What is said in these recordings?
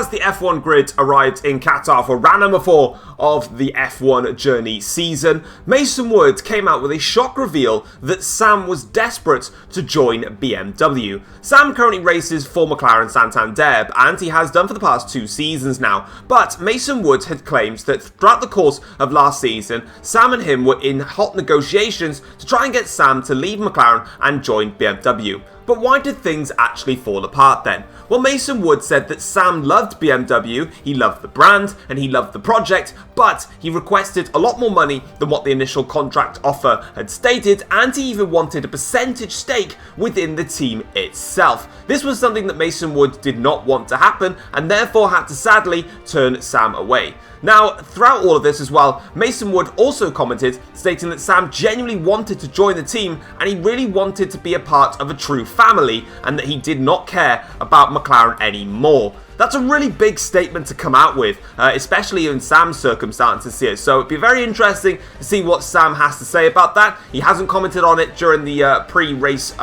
as the F1 grid arrived in Qatar for round number 4 of the F1 Journey season, Mason Wood came out with a shock reveal that Sam was desperate to join BMW. Sam currently races for McLaren Santander, and he has done for the past 2 seasons now, but Mason Wood had claimed that throughout the course of last season, Sam and him were in hot negotiations to try and get Sam to leave McLaren and join BMW. But why did things actually fall apart then? Well, Mason Wood said that Sam loved BMW, he loved the brand, and he loved the project, but he requested a lot more money than what the initial contract offer had stated, and he even wanted a percentage stake within the team itself. This was something that Mason Wood did not want to happen, and therefore had to sadly turn Sam away. Now, throughout all of this as well, Mason Wood also commented, stating that Sam genuinely wanted to join the team and he really wanted to be a part of a true family and that he did not care about McLaren anymore. That's a really big statement to come out with, especially in Sam's circumstances here. So it'd be very interesting to see what Sam has to say about that. He hasn't commented on it during the pre-race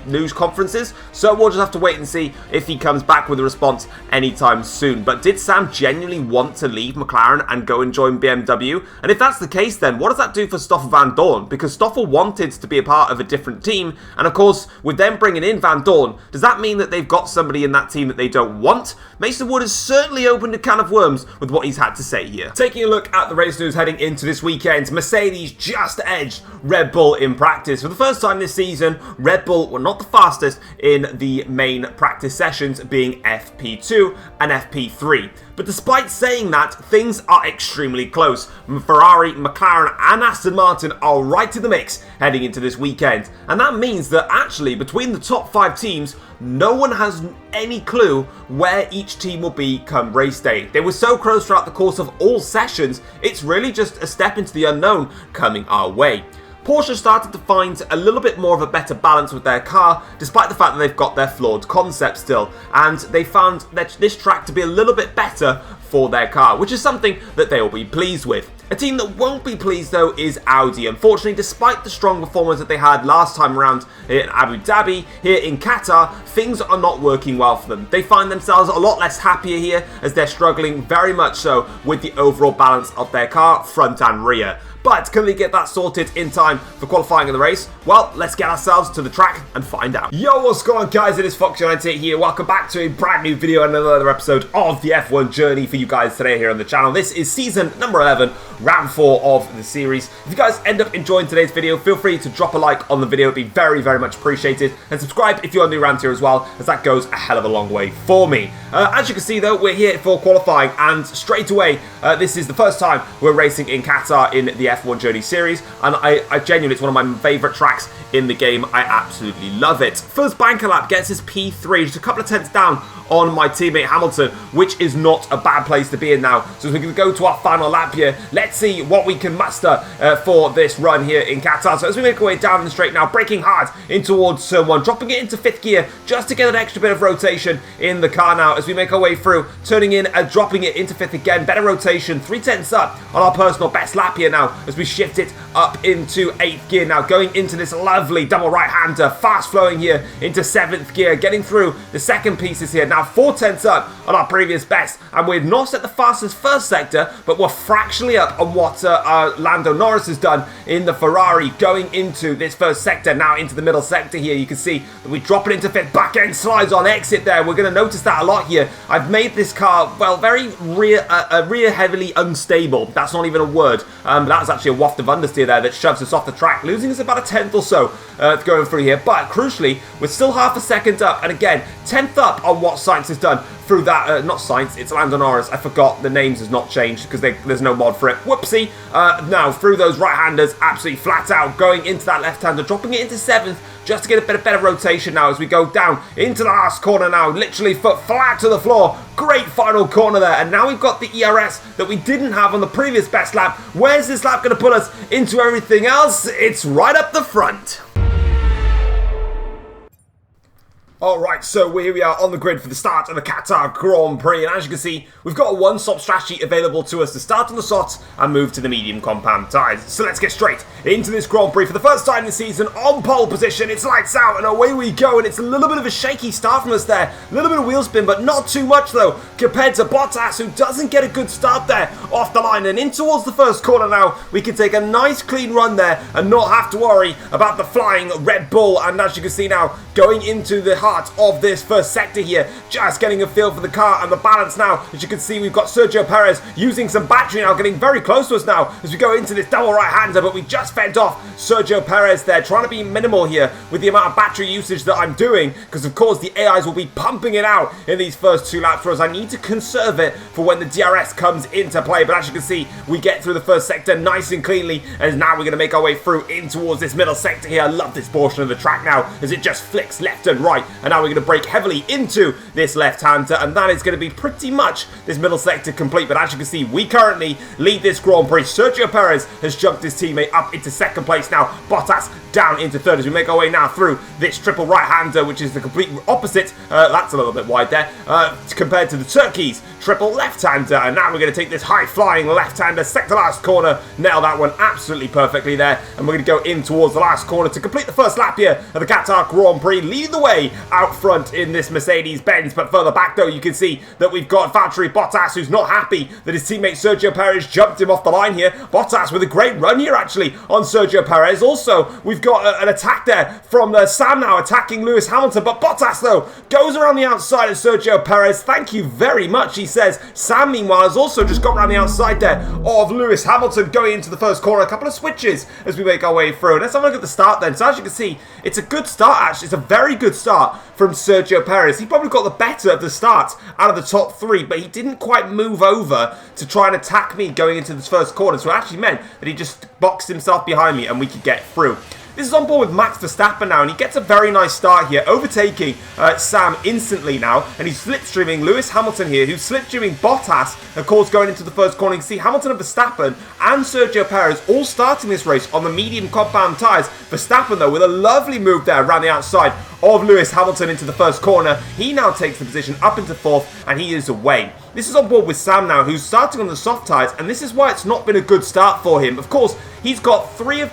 news conferences, so we'll just have to wait and see if he comes back with a response anytime soon. But did Sam genuinely want to leave McLaren and go and join BMW? And if that's the case, then what does that do for Stoffel Vandoorne? Because Stoffel wanted to be a part of a different team, and of course, with them bringing in Vandoorne, does that mean that they've got somebody in that team that they don't want? Mason Wood has certainly opened a can of worms with what he's had to say here. Taking a look at the race news heading into this weekend, Mercedes just edged Red Bull in practice. For the first time this season, Red Bull were not the fastest in the main practice sessions, being FP2 and FP3. But despite saying that, things are extremely close. Ferrari, McLaren and Aston Martin are right in the mix heading into this weekend. And that means that actually between the top 5 teams, no one has any clue where each team will be come race day. They were so close throughout the course of all sessions, it's really just a step into the unknown coming our way. Porsche started to find a little bit more of a better balance with their car, despite the fact that they've got their flawed concept still, and they found that this track to be a little bit better for their car, which is something that they will be pleased with. A team that won't be pleased though is Audi. Unfortunately, despite the strong performance that they had last time around in Abu Dhabi, here in Qatar, things are not working well for them. They find themselves a lot less happier here as they're struggling very much so with the overall balance of their car, front and rear. But can they get that sorted in time for qualifying in the race? Well, let's get ourselves to the track and find out. Yo, what's going on guys? It is Foxydude here. Welcome back to a brand new video and another episode of the F1 Journey for you guys today here on the channel. This is season number 11, round 4 of the series. If you guys end up enjoying today's video, feel free to drop a like on the video. It'd be very, very much appreciated. And subscribe if you're new around here as well, as that goes a hell of a long way for me. As you can see though, we're here for qualifying and straight away, this is the first time we're racing in Qatar in the F1 Journey series, and I genuinely, it's one of my favourite tracks in the game. I absolutely love it. First banker lap gets us P3, just a couple of tenths down on my teammate Hamilton, which is not a bad place to be in now. So as we're going to go to our final lap here, let's see what we can muster for this run here in Qatar. So as we make our way down the straight now, braking hard in towards turn 1, dropping it into 5th gear just to get an extra bit of rotation in the car now as we make our way through, turning in and dropping it into 5th again, better rotation, 3 tenths up on our personal best lap here now as we shift it up into 8th gear now, going into this lovely double right-hander, fast flowing here into 7th gear, getting through the second pieces here now, 4 tenths up on our previous best, and we're not at the fastest first sector, but we're fractionally up on what Lando Norris has done in the Ferrari, going into this first sector, now into the middle sector here. You can see that we drop it into 5th, back end slides on exit there. We're going to notice that a lot here. I've made this car, well, very rear heavily unstable. That's not even a word. That was actually a waft of understeer there that shoves us off the track, losing us about a tenth or so going through here. But crucially, we're still half a second up, and again, 10th up on what Sainz has done through that, not Sainz, it's Lando Norris. I forgot, the names has not changed because there's no mod for it. Whoopsie. Now, through those right-handers, absolutely flat out, going into that left-hander, dropping it into 7th, just to get a bit of better rotation now as we go down into the last corner now, literally foot flat to the floor. Great final corner there, and now we've got the ERS that we didn't have on the previous best lap. Where's this lap going to put us into everything else? It's right up the front. Alright, so here we are on the grid for the start of the Qatar Grand Prix, and as you can see, we've got a one-stop strategy available to us to start on the softs and move to the medium compound tyres. So let's get straight into this Grand Prix for the first time this season on pole position. It's lights out and away we go, and it's a little bit of a shaky start from us there. A little bit of wheel spin, but not too much though, compared to Bottas, who doesn't get a good start there off the line. And in towards the first corner now, we can take a nice clean run there and not have to worry about the flying Red Bull. And as you can see now, going into the heart of this first sector here, just getting a feel for the car and the balance now. As you can see, we've got Sergio Perez using some battery now, getting very close to us now as we go into this double right-hander, but we just fend off Sergio Perez there, trying to be minimal here with the amount of battery usage that I'm doing, because of course the AIs will be pumping it out in these first two laps for us. I need to conserve it for when the DRS comes into play, but as you can see, we get through the first sector nice and cleanly, and now we're going to make our way through in towards this middle sector here. I love this portion of the track now as it just flicks left and right, and now we're going to brake heavily into this left-hander, and that is going to be pretty much this middle sector complete. But as you can see, we currently lead this Grand Prix. Sergio Perez has jumped his teammate up into second place now. Bottas down into third as we make our way now through this triple right-hander, which is the complete opposite. That's a little bit wide there compared to the Turkey's triple left-hander. And now we're going to take this high-flying left-hander, sector last corner, nail that one absolutely perfectly there, and we're going to go in towards the last corner to complete the first lap here of the Qatar Grand Prix. Lead the way out front in this Mercedes-Benz, but further back though, you can see that we've got Valtteri Bottas, who's not happy that his teammate Sergio Perez jumped him off the line here. Bottas with a great run here actually on Sergio Perez. Also, we've got an attack there from Sam now attacking Lewis Hamilton, but Bottas though goes around the outside of Sergio Perez. Thank you very much, he says. Sam meanwhile has also just got around the outside there of Lewis Hamilton going into the first corner. A couple of switches as we make our way through. Let's have a look at the start then. So as you can see, it's a good start actually. It's a very good start from Sergio Perez. He probably got the better of the start out of the top three, but he didn't quite move over to try and attack me going into this first corner, so it actually meant that he just boxed himself behind me and we could get through. This is on board with Max Verstappen now, and he gets a very nice start here, overtaking Sam instantly now, and he's slipstreaming Lewis Hamilton here, who's slipstreaming Bottas, of course, going into the first corner. You can see Hamilton and Verstappen and Sergio Perez all starting this race on the medium compound tyres. Verstappen, though, with a lovely move there around the outside of Lewis Hamilton into the first corner. He now takes the position up into fourth, and he is away. This is on board with Sam now, who's starting on the soft tyres, and this is why it's not been a good start for him. Of course, he's got three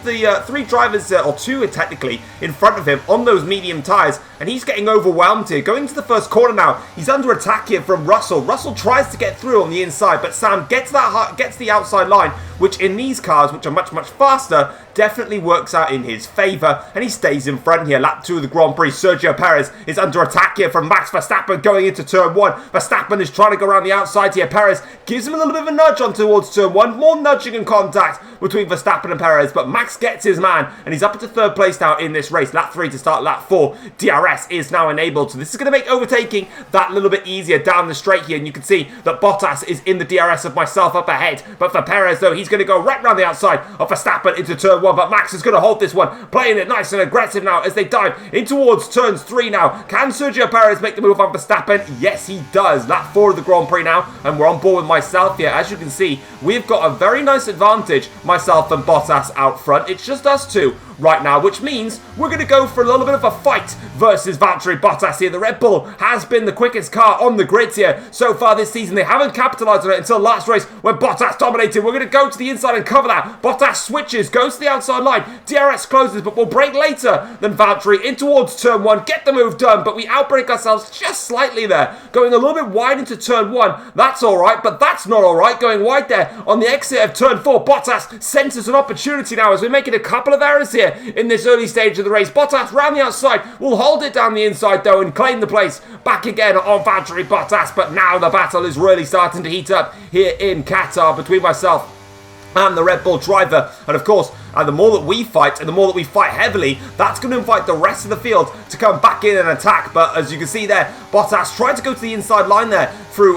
drivers, or two technically, in front of him on those medium tyres, and he's getting overwhelmed here. Going into the first corner now, he's under attack here from Russell. Russell tries to get through on the inside, but Sam gets the outside line, which in these cars, which are much, much faster, definitely works out in his favour, and he stays in front here. Lap 2 of the Grand Prix, Sergio Perez is under attack here from Max Verstappen going into turn 1. Verstappen is trying to go around the outside here. Perez gives him a little bit of a nudge on towards turn 1. More nudging and contact between Verstappen and Perez, but Max gets his man, and he's up into third place now in this race. Lap 3 to start lap 4. DRS is now enabled, so this is going to make overtaking that little bit easier down the straight here, and you can see that Bottas is in the DRS of myself up ahead, but for Perez though, he's going to go right round the outside of Verstappen into turn 1, but Max is going to hold this one, playing it nice and aggressive now as they dive in towards turns 3 now. Can Sergio Perez make the move on Verstappen? Yes, he does. Lap 4 of the Grand Prix now, and we're on board with myself here. As you can see, we've got a very nice advantage, myself and Bottas out front. It's just us two right now, which means we're going to go for a little bit of a fight versus Valtteri Bottas here. The Red Bull has been the quickest car on the grids here so far this season. They haven't capitalised on it until last race when Bottas dominated. We're going to go to the inside and cover that. Bottas switches, goes to the outside line. DRS closes, but we'll brake later than Valtteri in towards turn 1. Get the move done, but we outbrake ourselves just slightly there. Going a little bit wide into turn 1. That's alright, but that's not alright. Going wide there on the exit of turn 4. Bottas senses an opportunity now as we're making a couple of errors here in this early stage of the race. Bottas round the outside will hold it down the inside though and claim the place back again on Valtteri Bottas, but now the battle is really starting to heat up here in Qatar between myself and the Red Bull driver, and of course, and the more that we fight, and the more that we fight heavily, that's going to invite the rest of the field to come back in and attack. But as you can see there, Bottas tried to go to the inside line there through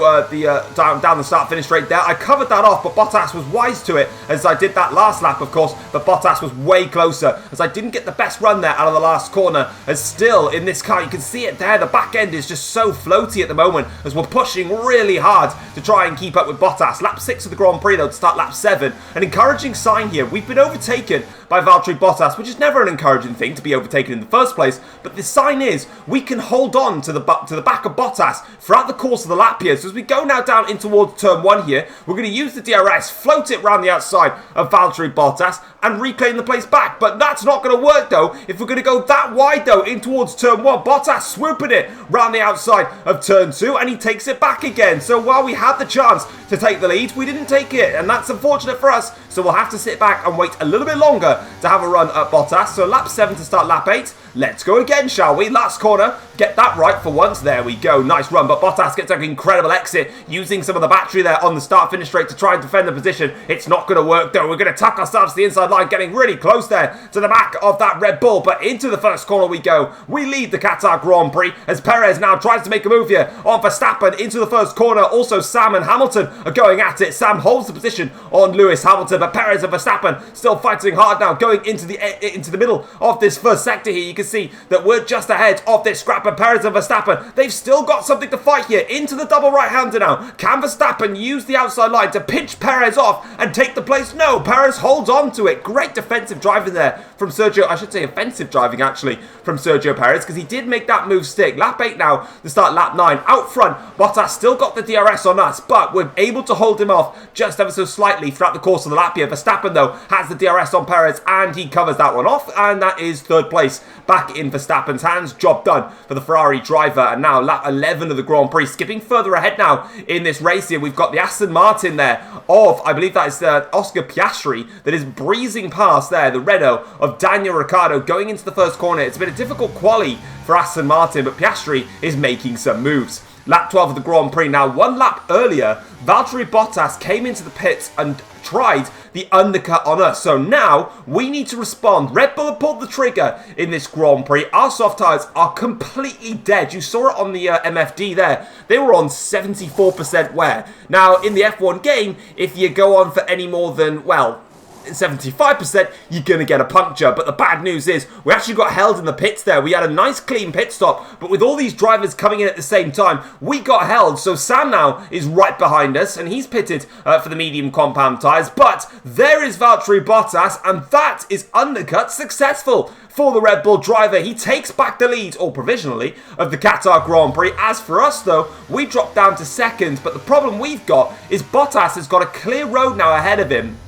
down the start-finish straight there. I covered that off, but Bottas was wise to it, as I did that last lap, of course. But Bottas was way closer, as I didn't get the best run there out of the last corner. As still, in this car, you can see it there, the back end is just so floaty at the moment, as we're pushing really hard to try and keep up with Bottas. Lap 6 of the Grand Prix, though, to start lap 7. An encouraging sign here. We've been overtaken by Valtteri Bottas, which is never an encouraging thing to be overtaken in the first place, but the sign is we can hold on to the back of Bottas throughout the course of the lap here. So as we go now down in towards turn 1 here, we're going to use the DRS, float it around the outside of Valtteri Bottas and reclaim the place back. But that's not going to work though if we're going to go that wide though in towards turn 1. Bottas swooping it round the outside of turn 2 and he takes it back again. So while we had the chance to take the lead, we didn't take it, and that's unfortunate for us. So we'll have to sit back and wait a little bit longer to have a run at Bottas. So lap 7 to start lap 8. Let's go again, shall we? Last corner. Get that right for once. There we go. Nice run. But Bottas gets an incredible exit using some of the battery there on the start-finish straight to try and defend the position. It's not going to work, though. We're going to tuck ourselves to the inside line, getting really close there to the back of that Red Bull. But into the first corner we go. We lead the Qatar Grand Prix as Perez now tries to make a move here on Verstappen into the first corner. Also, Sam and Hamilton are going at it. Sam holds the position on Lewis Hamilton, but Perez and Verstappen still fighting hard now, going into the middle of this first sector here. You can see that we're just ahead of this scrap, and Perez and Verstappen, they've still got something to fight here. Into the double right-hander now. Can Verstappen use the outside line to pinch Perez off and take the place? No, Perez holds on to it. Great defensive driving there from Sergio. I should say offensive driving, actually, from Sergio Perez, because he did make that move stick. Lap 8 now to start lap 9. Out front, Bottas still got the DRS on us, but we're able to hold him off just ever so slightly throughout the course of the lap here. Verstappen, though, has the DRS on Perez, and he covers that one off, and that is third place back in Verstappen's hands. Job done for the Ferrari driver. And now lap 11 of the Grand Prix. Skipping further ahead now in this race here, we've got the Aston Martin there of, I believe that is Oscar Piastri, that is breezing past there, the Renault of Daniel Ricciardo going into the first corner. It's been a difficult quali for Aston Martin, but Piastri is making some moves. Lap 12 of the Grand Prix. Now, one lap earlier, Valtteri Bottas came into the pits and tried the undercut on us. So now we need to respond. Red Bull have pulled the trigger in this Grand Prix. Our soft tyres are completely dead. You saw it on the MFD there. They were on 74% wear. Now, in the F1 game, if you go on for any more than, well, 75%, you're going to get a puncture. But the bad news is we actually got held in the pits there. We had a nice clean pit stop, but with all these drivers coming in at the same time, we got held. So Sam now is right behind us, and he's pitted for the medium compound tyres. But there is Valtteri Bottas, and that is undercut successful for the Red Bull driver. He takes back the lead, or provisionally, of the Qatar Grand Prix. As for us, though, we drop down to second. But the problem we've got is Bottas has got a clear road now ahead of him.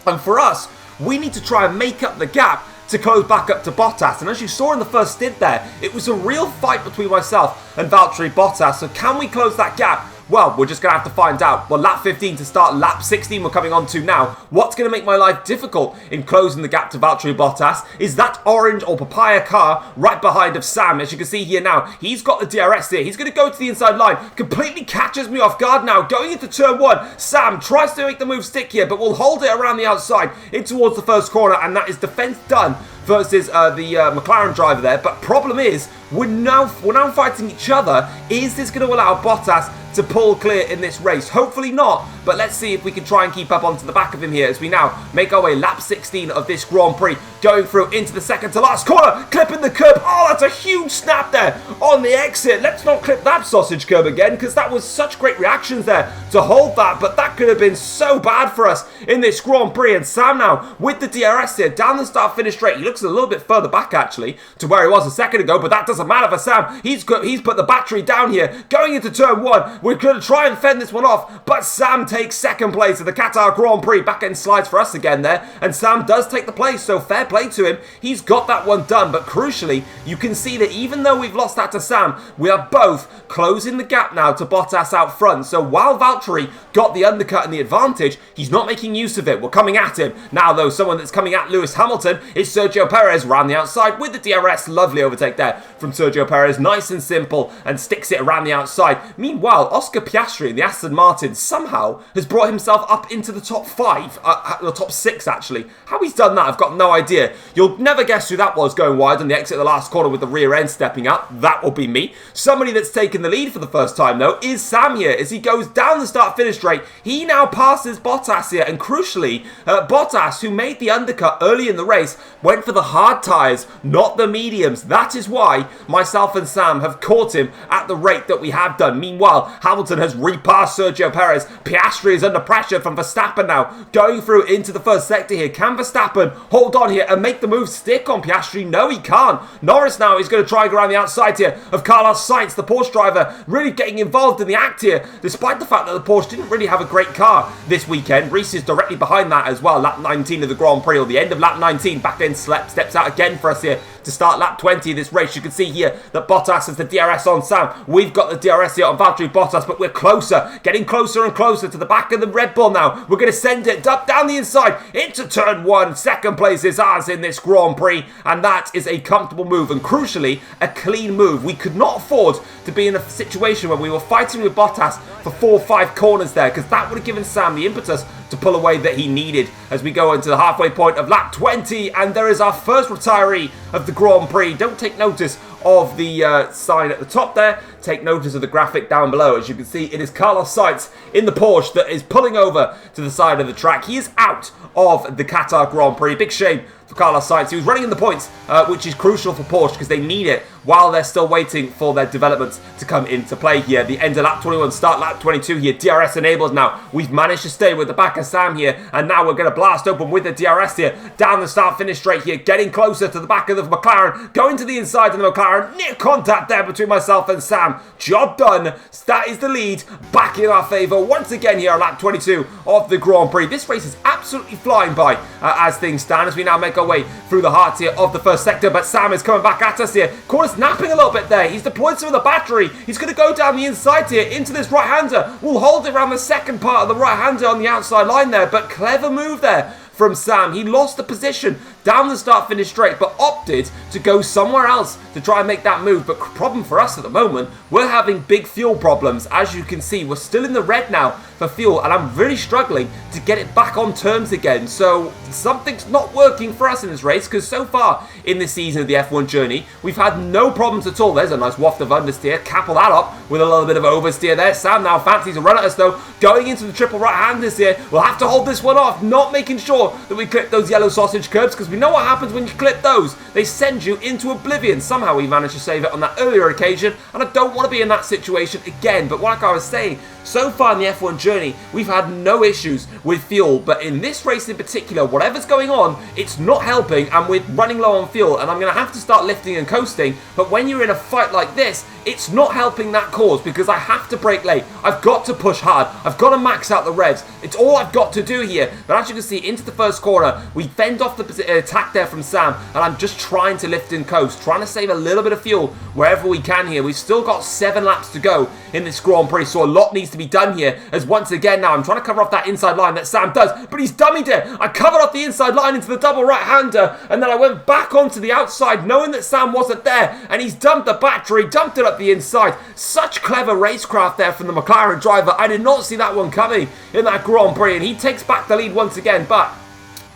And for us, we need to try and make up the gap to close back up to Bottas. And as you saw in the first stint there, it was a real fight between myself and Valtteri Bottas. So can we close that gap? Well, we're just going to have to find out. Well, lap 15 to start lap 16 we're coming on to now. What's going to make my life difficult in closing the gap to Valtteri Bottas is that orange or papaya car right behind of Sam. As you can see here now, he's got the DRS here. He's going to go to the inside line. Completely catches me off guard now. Going into turn 1, Sam tries to make the move stick here, but will hold it around the outside in towards the first corner, and that is defense done versus the McLaren driver there. But problem is, we're now fighting each other. Is this going to allow Bottas to pull clear in this race? Hopefully not, but let's see if we can try and keep up onto the back of him here as we now make our way lap 16 of this Grand Prix, going through into the second to last corner, clipping the curb. Oh, that's a huge snap there on the exit. Let's not clip that sausage curb again, because that was such great reactions there to hold that, but that could have been so bad for us in this Grand Prix. And Sam now with the DRS here down the start finish straight. He looks a little bit further back actually to where he was a second ago, but that doesn't matter for Sam. He's put the battery down here going into turn 1. We're going to try and fend this one off, but Sam takes second place of the Qatar Grand Prix. Back end slides for us again there, and Sam does take the place, so fair play to him. He's got that one done, but crucially, you can see that even though we've lost that to Sam, we are both closing the gap now to Bottas out front. So while Valtteri got the undercut and the advantage, he's not making use of it. We're coming at him. Now, though, someone that's coming at Lewis Hamilton is Sergio Perez around the outside with the DRS. Lovely overtake there from Sergio Perez. Nice and simple, and sticks it around the outside. Meanwhile, Oscar Piastri in the Aston Martin somehow has brought himself up into the top 5, the top 6 actually. How he's done that, I've got no idea. You'll never guess who that was going wide on the exit of the last corner with the rear end stepping up. That will be me. Somebody that's taken the lead for the first time though is Sam here as he goes down the start finish straight. He now passes Bottas here, and crucially, Bottas, who made the undercut early in the race, went for the hard tyres, not the mediums. That is why myself and Sam have caught him at the rate that we have done. Meanwhile, Hamilton has repassed Sergio Perez. Piastri is under pressure from Verstappen now, going through into the first sector here. Can Verstappen hold on here and make the move stick on Piastri? No, he can't. Norris now is going to try and go around the outside here of Carlos Sainz, the Porsche driver, really getting involved in the act here, despite the fact that the Porsche didn't really have a great car this weekend. Reese is directly behind that as well. Lap 19 of the Grand Prix, or the end of lap 19. Back then, steps out again for us here to start lap 20 of this race. You can see here that Bottas has the DRS on Sam. We've got the DRS here on Valtteri Bottas, but we're closer, getting closer and closer to the back of the Red Bull now. We're going to send it up down the inside into turn 1. Second place is ours in this Grand Prix, and that is a comfortable move, and crucially, a clean move. We could not afford to be in a situation where we were fighting with Bottas for 4 or 5 corners there, because that would have given Sam the impetus to pull away that he needed as we go into the halfway point of lap 20, and there is our first retiree of the Grand Prix. Don't take notice of the sign at the top there. Take notice of the graphic down below. As you can see, it is Carlos Sainz in the Porsche that is pulling over to the side of the track. He is out of the Qatar Grand Prix. Big shame for Carlos Sainz. He was running in the points, which is crucial for Porsche because they need it while they're still waiting for their developments to come into play here. The end of lap 21, start lap 22 here. DRS enabled now. We've managed to stay with the back of Sam here, and now we're going to blast open with the DRS here. Down the start-finish straight here, getting closer to the back of the McLaren, going to the inside of the McLaren. Near contact there between myself and Sam. Job done. That is the lead back in our favour once again here on lap 22 of the Grand Prix. This race is absolutely flying by as things stand, as we now make our way through the heart here of the first sector, but Sam is coming back at us here. Corner's napping a little bit there. He's deployed some of the battery. He's going to go down the inside here into this right-hander. We'll hold it around the second part of the right-hander on the outside line there, but clever move there from Sam. He lost the position down the start-finish straight, but opted to go somewhere else to try and make that move. But problem for us at the moment, we're having big fuel problems. As you can see, we're still in the red now for fuel, and I'm really struggling to get it back on terms again. So something's not working for us in this race, because so far in this season of the F1 journey, we've had no problems at all. There's a nice waft of understeer. Couple that up with a little bit of oversteer there. Sam now fancies a run at us though, going into the triple right-handers here. We'll have to hold this one off, not making sure that we clip those yellow sausage curbs, because we know what happens when you clip those. They send you into oblivion. Somehow we managed to save it on that earlier occasion, and I don't want to be in that situation again. But like I was saying, so far in the F1 journey, we've had no issues with fuel, but in this race in particular, whatever's going on, it's not helping, and we're running low on fuel, and I'm going to have to start lifting and coasting. But when you're in a fight like this, it's not helping that cause, because I have to brake late. I've got to push hard. I've got to max out the revs. It's all I've got to do here. But as you can see, into the first corner, we fend off the attack there from Sam, and I'm just trying to lift and coast, trying to save a little bit of fuel wherever we can here. We've still got 7 laps to go in this Grand Prix, so a lot needs to be done here, as once again now I'm trying to cover off that inside line that Sam does, but he's dummied it. I covered off the inside line into the double right-hander, and then I went back onto the outside knowing that Sam wasn't there, and he's dumped the battery, dumped it up the inside. Such clever racecraft there from the McLaren driver. I did not see that one coming in that Grand Prix, and he takes back the lead once again. But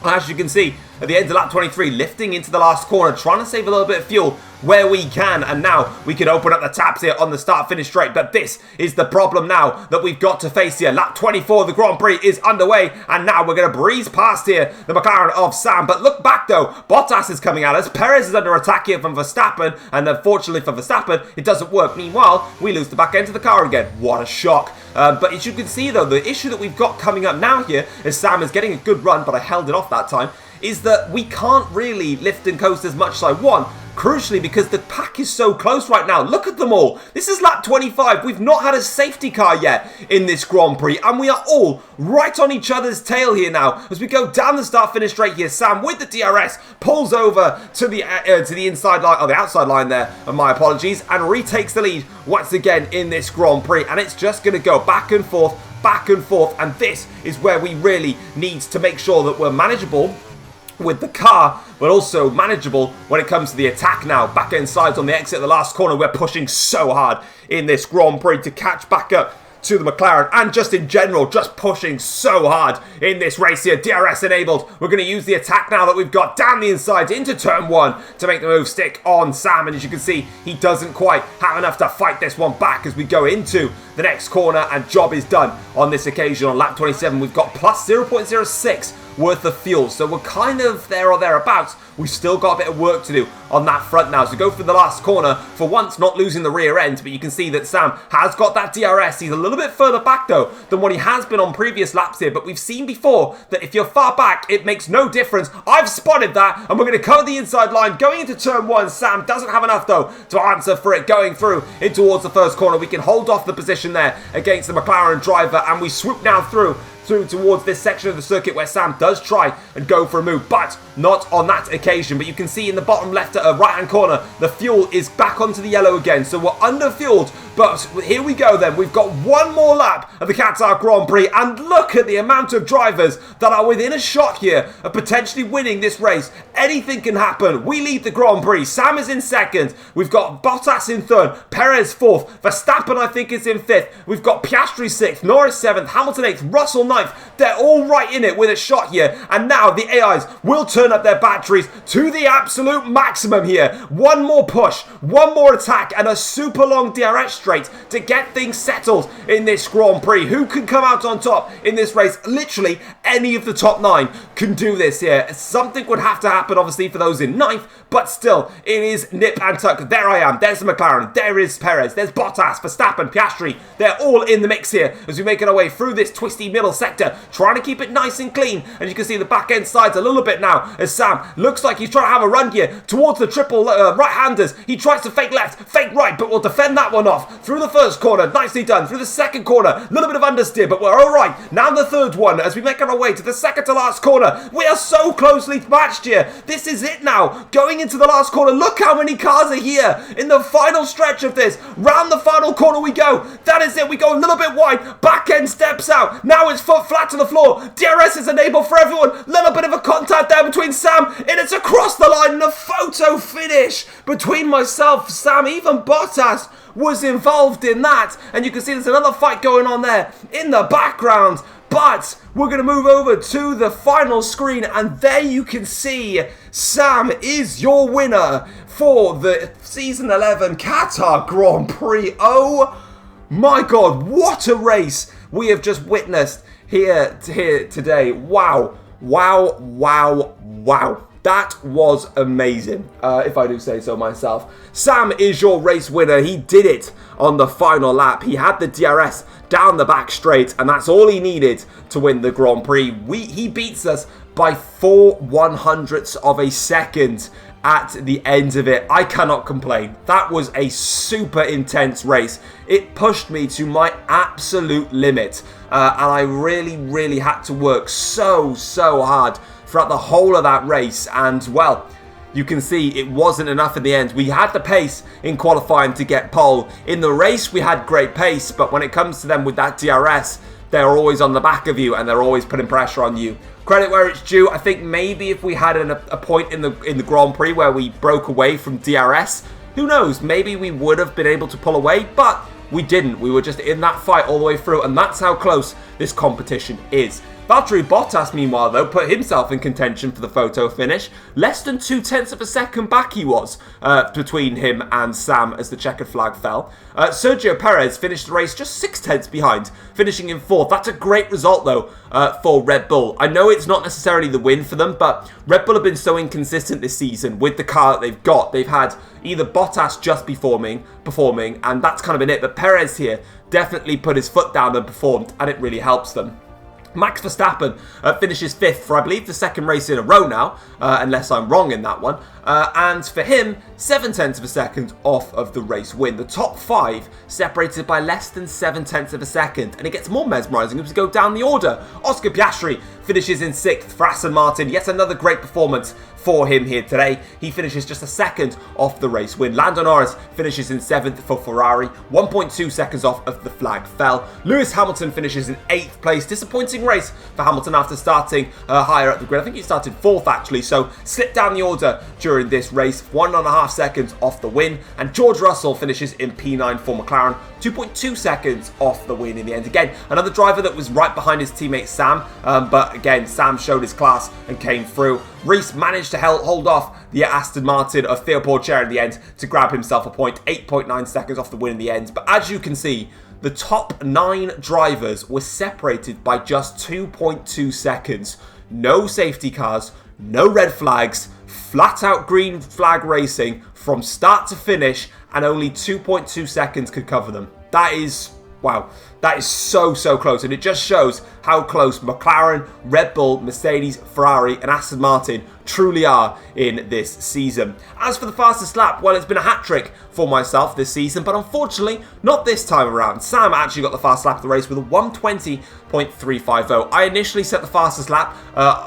as you can see, at the end of lap 23, lifting into the last corner, trying to save a little bit of fuel where we can, and now we can open up the taps here on the start-finish straight. But this is the problem now that we've got to face here. Lap 24 of the Grand Prix is underway, and now we're going to breeze past here the McLaren of Sam. But look back though, Bottas is coming at us. Perez is under attack here from Verstappen, and unfortunately for Verstappen, it doesn't work. Meanwhile, we lose the back end of the car again. What a shock. But as you can see though, the issue that we've got coming up now here, as Sam is getting a good run, but I held it off that time, is that we can't really lift and coast as much as I want. Crucially, because the pack is so close right now. Look at them all. This is lap 25. We've not had a safety car yet in this Grand Prix, and we are all right on each other's tail here now as we go down the start-finish straight here. Sam, with the DRS, pulls over to the inside line, or the outside line there, and my apologies, and retakes the lead once again in this Grand Prix, and it's just going to go back and forth, and this is where we really need to make sure that we're manageable with the car, but also manageable when it comes to the attack now. Back end sides on the exit of the last corner. We're pushing so hard in this Grand Prix to catch back up to the McLaren, and just in general, just pushing so hard in this race here. DRS enabled. We're going to use the attack now that we've got down the inside into turn 1 to make the move stick on Sam, and as you can see, he doesn't quite have enough to fight this one back as we go into the next corner, and job is done on this occasion. On lap 27, we've got plus 0.06 worth of fuel. So we're kind of there or thereabouts. We've still got a bit of work to do on that front now. So go for the last corner, for once not losing the rear end, but you can see that Sam has got that DRS. He's a little bit further back though than what he has been on previous laps here, but we've seen before that if you're far back, it makes no difference. I've spotted that, and we're going to cover the inside line going into turn 1. Sam doesn't have enough though to answer for it going through in towards the first corner. We can hold off the position there against the McLaren driver, and we swoop now through towards this section of the circuit where Sam does try and go for a move, but not on that occasion. But you can see in the bottom left right hand corner, the fuel is back onto the yellow again, so we're under fueled. But here we go then, we've got one more lap of the Qatar Grand Prix, and look at the amount of drivers that are within a shot here of potentially winning this race. Anything can happen. We lead the Grand Prix. Sam is in second, we've got Bottas in third, Perez fourth, Verstappen I think is in fifth, we've got Piastri sixth, Norris seventh, Hamilton eighth, Russell ninth. They're all right in it with a shot here, and now the AIs will turn up their batteries to the absolute maximum here. One more push, one more attack, and a super long DRS straight to get things settled in this Grand Prix. Who can come out on top in this race? Literally any of the top 9 can do this here. Something would have to happen obviously for those in 9th, but still it is nip and tuck. There I am, there's the McLaren, there is Perez, there's Bottas, Verstappen, Piastri. They're all in the mix here as we make our way through this twisty middle sector, trying to keep it nice and clean. And you can see the back end sides a little bit now as Sam looks like he's trying to have a run here towards the triple right-handers. He tries to fake left, fake right, but we'll defend that one off. Through the first corner, nicely done. Through the second corner, a little bit of understeer, but we're all right. Now the third one as we make our way to the second to last corner. We are so closely matched here. This is it now. Going into the last corner, look how many cars are here in the final stretch of this. Round the final corner we go. That is it. We go a little bit wide. Back end steps out. Now it's foot flat to the floor. DRS is enabled for everyone. Little bit of a contact there between Sam, and it's across the line, and a photo finish between myself, Sam, even Bottas was involved in that. And you can see there's another fight going on there in the background. But we're going to move over to the final screen, and there you can see Sam is your winner for the Season 11 Qatar Grand Prix. Oh my God, what a race we have just witnessed here today. Wow, wow, wow, wow. That was amazing, if I do say so myself. Sam is your race winner. He did it on the final lap. He had the DRS down the back straight, and that's all he needed to win the Grand Prix. He beats us by 4/100ths of a second at the end of it. I cannot complain. That was a super intense race. It pushed me to my absolute limit, and I really had to work so hard throughout the whole of that race. And well, you can see it wasn't enough in the end. We had the pace in qualifying to get pole. In the race we had great pace, but when it comes to them with that DRS, they're always on the back of you and they're always putting pressure on you. Credit where it's due. I think maybe if we had a point in the Grand Prix where we broke away from DRS, who knows, maybe we would have been able to pull away, but we didn't. We were just in that fight all the way through, and that's how close this competition is. Valtteri Bottas, meanwhile, though, put himself in contention for the photo finish. Less than 0.2 of a second back he was between him and Sam as the checkered flag fell. Sergio Perez finished the race just 0.6 behind, finishing in 4th. That's a great result, though, for Red Bull. I know it's not necessarily the win for them, but Red Bull have been so inconsistent this season with the car that they've got. They've had either Bottas just performing, and that's kind of been it. But Perez here definitely put his foot down and performed, and it really helps them. Max Verstappen finishes 5th for, I believe, the second race in a row now, unless I'm wrong in that one. And for him, 0.7 of a second off of the race win. The top 5 separated by less than 0.7 of a second. And it gets more mesmerising as we go down the order. Oscar Piastri finishes in 6th for Aston Martin. Yet another great performance for him here today. He finishes just a second off the race win. Lando Norris finishes in 7th for Ferrari, 1.2 seconds off of the flag fell. Lewis Hamilton finishes in 8th place. Disappointing race for Hamilton after starting higher up the grid. I think he started 4th actually, so slipped down the order during this race, 1.5 seconds off the win. And George Russell finishes in P9 for McLaren, 2.2 seconds off the win in the end. Again, another driver that was right behind his teammate Sam, but again, Sam showed his class and came through. Reese managed to hold off the Aston Martin of Theo Porcher in the end to grab himself a point, 8.9 seconds off the win in the end. But as you can see, the top 9 drivers were separated by just 2.2 seconds. no safety cars, no red flags, flat out green flag racing from start to finish, and only 2.2 seconds could cover them. That is, wow, that is so close, and it just shows how close McLaren, Red Bull, Mercedes, Ferrari and Aston Martin truly are in this season. As for the fastest lap, well, it's been a hat-trick for myself this season, but unfortunately, not this time around. Sam actually got the fastest lap of the race with a 1:20.350. I initially set the fastest lap,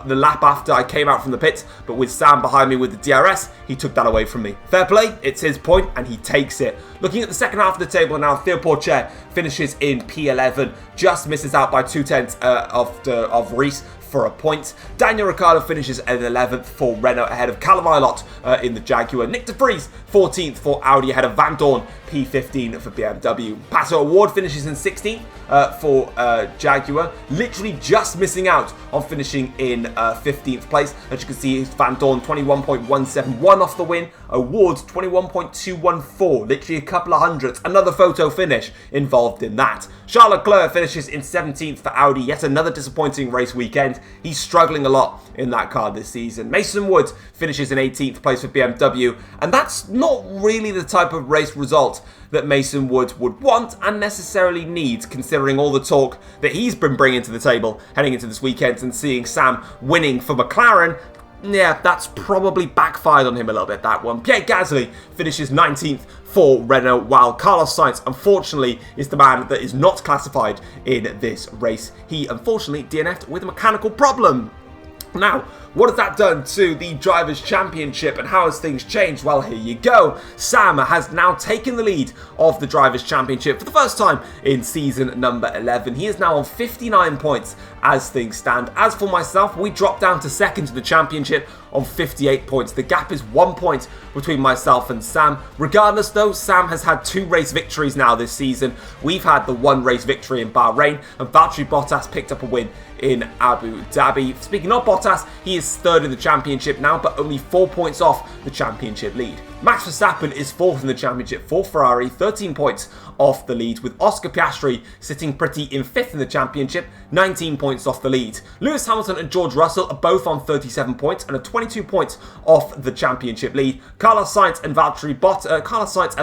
the lap after I came out from the pits, but with Sam behind me with the DRS, he took that away from me. Fair play, it's his point, and he takes it. Looking at the second half of the table now, Theo Pourchaire finishes in P11, just misses out by 2/10 of Reese for a point. Daniel Ricciardo finishes at 11th for Renault ahead of Callum Ilott in the Jaguar. Nick de Vries 14th for Audi ahead of Van Dorn, P15 for BMW. Pato O'Ward finishes in 16th for Jaguar, literally just missing out on finishing in 15th place. As you can see, Van Dorn 21.171 off the win, O'Ward 21.214, literally a couple of hundredths. Another photo finish involved in that. Charles Leclerc finishes in 17th for Audi, yet another disappointing race weekend. He's struggling a lot in that car this season. Mason Woods finishes in 18th place for BMW, and that's not really the type of race result that Mason Woods would want and necessarily needs, considering all the talk that he's been bringing to the table heading into this weekend, and seeing Sam winning for McLaren. Yeah, that's probably backfired on him a little bit, that one. Pierre Gasly finishes 19th for Renault, while Carlos Sainz, unfortunately, is the man that is not classified in this race. He, unfortunately, DNF'd with a mechanical problem. Now, what has that done to the Drivers' Championship, and how has things changed? Well, here you go. Sam has now taken the lead of the Drivers' Championship for the first time in season number 11. He is now on 59 points as things stand. As for myself, we dropped down to second in the championship on 58 points. The gap is 1 point between myself and Sam. Regardless though, Sam has had 2 race victories now this season. We've had the 1 race victory in Bahrain, and Valtteri Bottas picked up a win in Abu Dhabi. Speaking of Bottas, he is 3rd in the championship now, but only 4 points off the championship lead. Max Verstappen is 4th in the championship for Ferrari, 13 points off the lead, with Oscar Piastri sitting pretty in 5th in the championship, 19 points off the lead. Lewis Hamilton and George Russell are both on 37 points and are 22 points off the championship lead. Carlos Sainz and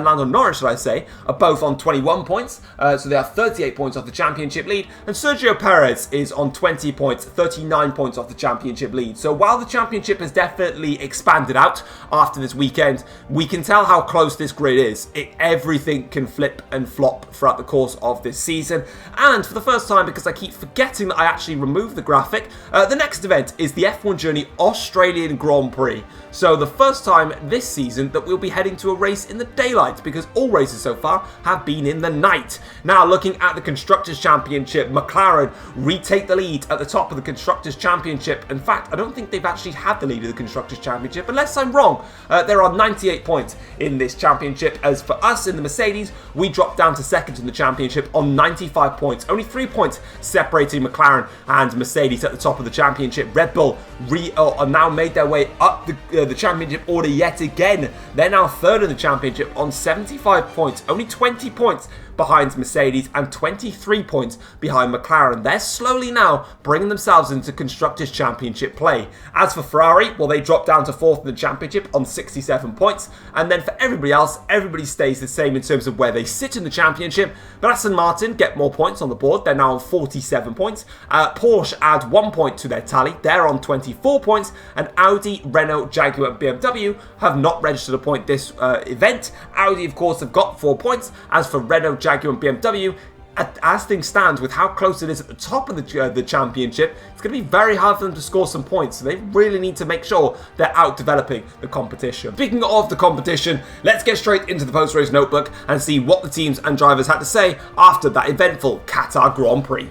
Lando Norris, should I say, are both on 21 points, so they are 38 points off the championship lead, and Sergio Perez is on 20 points, 39 points off the championship lead. So while the championship has definitely expanded out after this weekend, we can tell how close this grid is. Everything can flip and flop throughout the course of this season. And for the first time, because I keep forgetting that I actually removed the graphic, the next event is the F1 Journey Australian Grand Prix. So the first time this season that we'll be heading to a race in the daylight, because all races so far have been in the night. Now, looking at the Constructors' Championship, McLaren retake the lead at the top of the Constructors' Championship. In fact, I don't think they've actually had the lead of the Constructors' Championship, unless I'm wrong. They're on 98 points in this championship. As for us in the Mercedes, we dropped down to second in the championship on 95 points. Only 3 points separating McLaren and Mercedes at the top of the championship. Red Bull are now made their way up the championship order yet again. They're now 3rd in the championship on 75 points. Only 20 points behind Mercedes and 23 points behind McLaren. They're slowly now bringing themselves into Constructors' Championship play. As for Ferrari, well, they dropped down to 4th in the championship on 67 points. And then for everybody else, everybody stays the same in terms of where they sit in the championship. But Aston Martin get more points on the board. They're now on 47 points. Porsche add 1 point to their tally. They're on 24 points. And Audi, Renault, Jaguar and BMW have not registered a point this event. Audi, of course, have got 4 points. As for Renault, Jaguar and BMW, as things stand, with how close it is at the top of the championship, it's going to be very hard for them to score some points. So they really need to make sure they're out developing the competition. Speaking of the competition, let's get straight into the post-race notebook and see what the teams and drivers had to say after that eventful Qatar Grand Prix.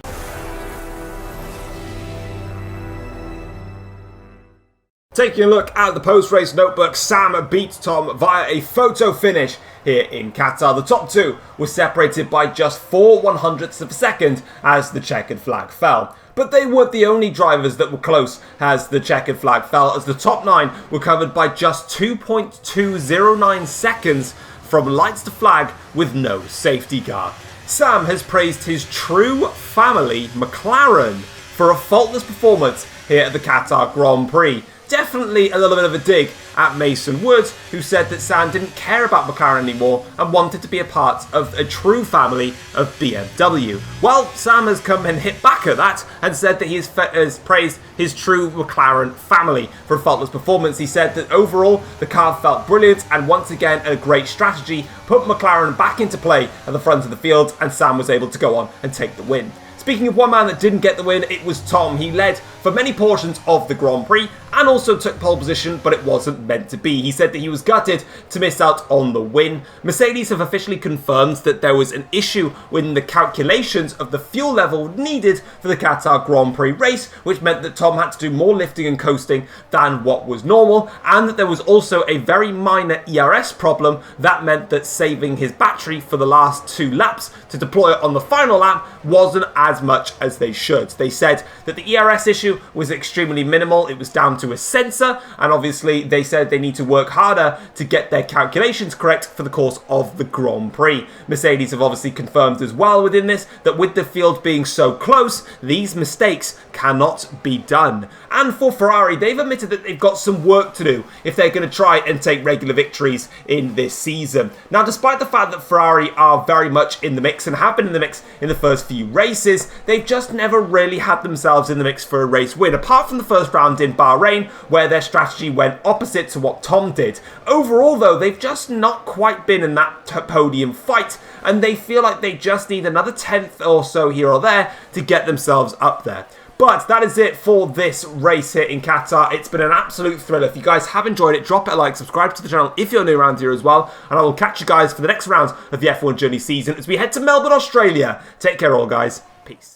Taking a look at the post-race notebook, Sam beat Tom via a photo finish here in Qatar. The top 2 were separated by just 4 100ths of a second as the checkered flag fell. But they weren't the only drivers that were close as the checkered flag fell, as the top 9 were covered by just 2.209 seconds from lights to flag with no safety car. Sam has praised his true family, McLaren, for a faultless performance here at the Qatar Grand Prix. Definitely a little bit of a dig at Mason Woods, who said that Sam didn't care about McLaren anymore and wanted to be a part of a true family of BMW. Well, Sam has come and hit back at that and said that he has praised his true McLaren family for a faultless performance. He said that overall the car felt brilliant and once again a great strategy put McLaren back into play at the front of the field, and Sam was able to go on and take the win. Speaking of one man that didn't get the win, it was Tom. He led for many portions of the Grand Prix and also took pole position, but it wasn't meant to be. He said that he was gutted to miss out on the win. Mercedes have officially confirmed that there was an issue in the calculations of the fuel level needed for the Qatar Grand Prix race, which meant that Tom had to do more lifting and coasting than what was normal, and that there was also a very minor ERS problem that meant that saving his battery for the last 2 laps to deploy it on the final lap wasn't as much as they should. They said that the ERS issue was extremely minimal. It was down to a sensor, and obviously they said they need to work harder to get their calculations correct for the course of the Grand Prix. Mercedes have obviously confirmed as well within this that with the field being so close, these mistakes cannot be done. And for Ferrari, they've admitted that they've got some work to do if they're going to try and take regular victories in this season. Now, despite the fact that Ferrari are very much in the mix and have been in the mix in the first few races, they've just never really had themselves in the mix for a race win, apart from the first round in Bahrain, where their strategy went opposite to what Tom did. Overall, though, they've just not quite been in that podium fight, and they feel like they just need another 10th or so here or there to get themselves up there. But that is it for this race here in Qatar. It's been an absolute thriller. If you guys have enjoyed it, drop it a like, subscribe to the channel if you're new around here as well, and I will catch you guys for the next round of the F1 Journey season as we head to Melbourne, Australia. Take care all, guys. Peace.